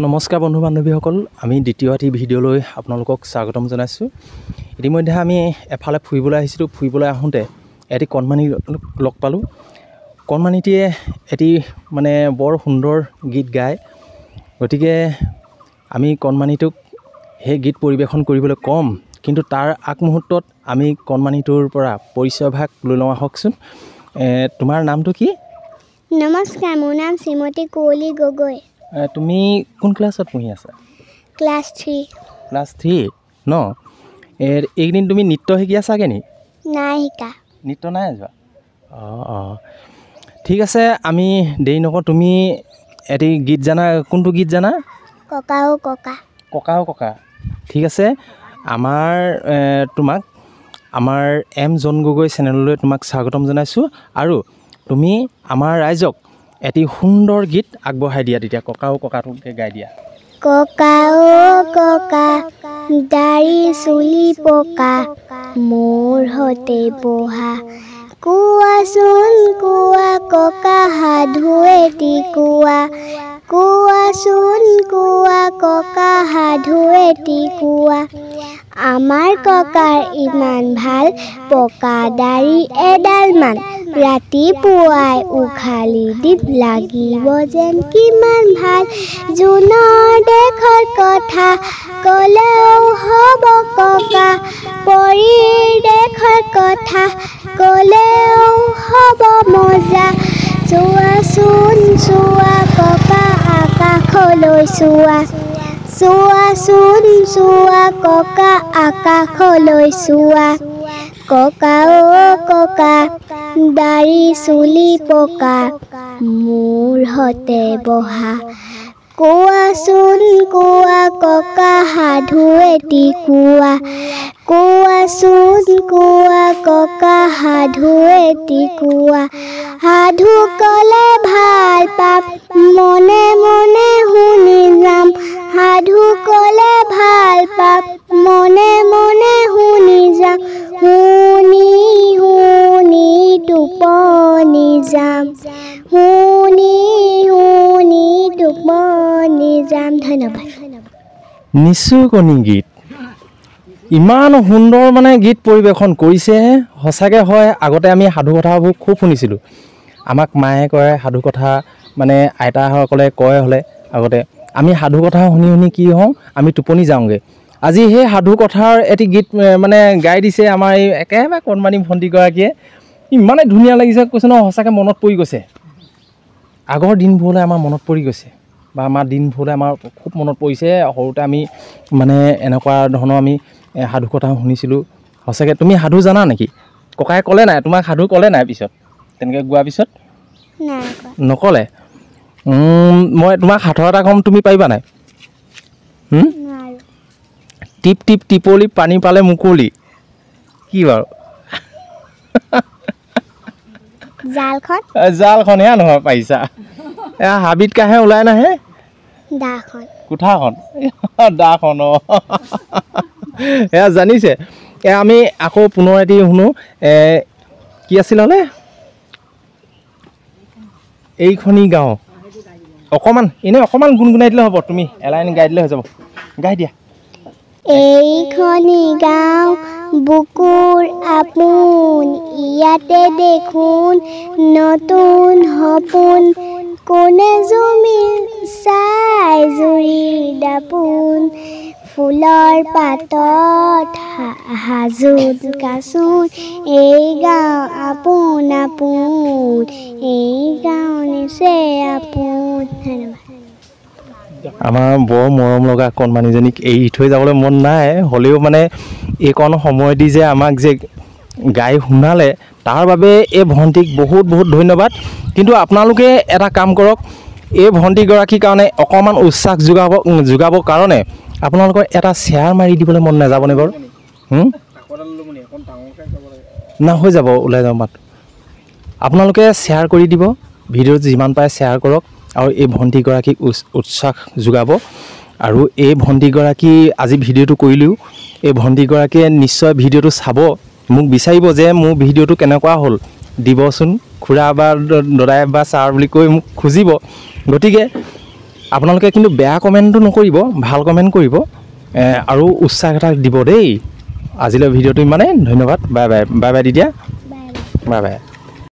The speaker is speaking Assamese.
নমস্কাৰ বন্ধু বান্ধৱীসকল, আমি দ্বিতীয় এটি ভিডিঅ'লৈ আপোনালোকক স্বাগতম জনাইছোঁ। ইতিমধ্যে আমি এফালে ফুৰিবলৈ আহিছিলোঁ। ফুৰিবলৈ আহোঁতে এটি কণমানি লগ পালোঁ। কণমানিটিয়ে এটি বৰ সুন্দৰ গীত গায়। গতিকে আমি কণমানিটোক সেই গীত পৰিৱেশন কৰিবলৈ ক'ম, কিন্তু তাৰ আগমুহূৰ্তত আমি কণমানিটোৰ পৰা পৰিচয় ভাগ লৈ লওঁ আহকচোন। তোমাৰ নামটো কি? নমস্কাৰ, মোৰ নাম শ্ৰীমতী কুঁৱলী গগৈ। তুমি কোন ক্লাছত পঢ়ি আছা? ক্লাছ 3। ক্লাছ 3 ন? এইকেইদিন তুমি নৃত্য শিকি আছাগৈ নি? নাই শিকা। নৃত্য নাই যোৱা? অঁ, ঠিক আছে, আমি দেৰি নকৰোঁ। তুমি এটি গীত জানা, কোনটো গীত জানা? ককা ও ককা। ককা ও ককা, ঠিক আছে। তোমাক আমাৰ এম জন গগৈ চেনেললৈ তোমাক স্বাগতম জনাইছোঁ। আৰু তুমি আমাৰ ৰাইজক এটি সুন্দৰ গীত আগবঢ়াই দিয়া। তেতিয়া ককা ও ককাটোকে গাই দিয়া। ককা ও ককা, দাড়ি চুলি পকা, মোৰ হতে বহা, কোৱাচোন কোৱা ককা সাধু এটি কোৱা, কোৱাচোন কোৱা ককা সাধু এটি কোৱা। আমাৰ ককাৰ ইমান ভাল, পকা দাড়ি এডালমান, ৰাতিপুৱাই উঘালি দিম লাগিব যেন কিমান ভাল। জোনৰ দেশৰ কথা ক'লেও হ'ব ককা, পৰীৰ দেশৰ কথা ক'লেও হ'ব মজা। চোৱাচোন চোৱা ককা আকাশলৈ চোৱা, চোৱাচোন চোৱা ককা আকাশলৈ চোৱা। ককা ও ককা, দাড়ি চুলি পকা, মোৰ হতে বহা, কোৱাচোন কোৱা ককা সাধু এটি কোৱা, কোৱাচোন কোৱা ককা সাধু এটি কোৱা। সাধু ক'লে ভাল পাম, মনে মনে শুনি যাম, সাধু ক'লে ভাল পাম, মনে মনে শুনি যাম, শুনি শুনি টোপনি যাম, শুনি শুনি টোপনি যাম। ধন্যবাদ। নিচুকনি গীত, ইমান সুন্দৰ গীত পৰিৱেশন কৰিছে। সঁচাকৈ হয়, আগতে আমি সাধু কথাবোৰ খুব শুনিছিলোঁ। আমাক মায়ে কয় সাধু কথা, আইতাসকলে কয় হ'লে আগতে আমি সাধু কথা শুনি শুনি কি হওঁ, আমি টোপনি যাওঁগৈ। আজি সেই সাধু কথাৰ এটি গীত গাই দিছে আমাৰ এই একেবাৰে কণমানি ভণ্টিগৰাকীয়ে। ইমানে ধুনীয়া লাগিছে, কৈছে ন, সঁচাকৈ মনত পৰি গৈছে। আগৰ দিনবোৰলৈ আমাৰ মনত পৰি গৈছে, বা আমাৰ দিনবোৰলৈ আমাৰ খুব মনত পৰিছে। সৰুতে আমি এনেকুৱা ধৰণৰ আমি সাধু কথা শুনিছিলোঁ। সঁচাকৈ তুমি সাধু জানা নেকি? ককাই ক'লে নাই তোমাক সাধু? ক'লে নাই পিছত তেনেকৈ গোৱাৰ পিছত? নক'লে? মই তোমাক সাধু এটা ক'ম, তুমি পাৰিবা নাই? টিপ টিপ টিপলি পানী পালে মুকলি, কি বাৰু? জালখন। জালখন, এয়া নহয় পাৰিছা। এয়া হাবিত কাহে ওলাই নাহে? দাখন। কোঠাখন, দাখন। এয়া জানিছে। আমি আকৌ পুনৰ এটি শুনো। কি আছিল হ'লে? এইখনি গাঁও, অকণমান অকণমান গুণগুণাই দিলে হ'ব। তুমি এলাইন গাই দিলে হৈ যাব, গাই দিয়া। এইখনি গাঁও বুকুৰ আপোন, ইয়াতে দেখোন নতুন সপোন, কোনে জুমি চাই জুৰি দাপোন, ফুলৰ পাতত সাজোত কাচোন, এই গাঁও আপোন আপোন, এই গাঁও নিচে আপোন। ধন্যবাদ। আমাৰ বৰ মৰম লগা কণমানিজনীক এৰি থৈ যাবলৈ মন নাই, হ'লেও এইকণ সময় দি যে আমাক যে গাই শুনালে, তাৰ বাবে এই ভণ্টিক বহুত বহুত ধন্যবাদ। কিন্তু আপোনালোকে এটা কাম কৰক, এই ভণ্টিগৰাকীৰ কাৰণে অকণমান উৎসাহ যোগাবৰ কাৰণে আপোনালোকৰ এটা শ্বেয়াৰ মাৰি দিবলৈ মন নাযাবনে বাৰু? না, হৈ যাব, ওলাই যাব মাত। আপোনালোকে শ্বেয়াৰ কৰি দিব, ভিডিঅ'ত যিমান পাৰে শ্বেয়াৰ কৰক, আৰু এই ভণ্টিগৰাকীক উৎসাহ যোগাব। আৰু এই ভণ্টিগৰাকী আজি ভিডিঅ'টো কৰিলেও এই ভণ্টিগৰাকীয়ে নিশ্চয় ভিডিঅ'টো চাব, মোক বিচাৰিব যে মোৰ ভিডিঅ'টো কেনেকুৱা হ'ল, দিবচোন খুৰা বা দদাই বা ছাৰ বুলি কৈ মোক খুজিব। গতিকে আপোনালোকে কিন্তু বেয়া কমেণ্টটো নকৰিব, ভাল কমেণ্ট কৰিব আৰু উৎসাহ এটা দিব দেই। আজিলৈ ভিডিঅ'টো ইমানেই, ধন্যবাদ, bye bye. Bye by the দিয়া, বাই বাই। Bye bye.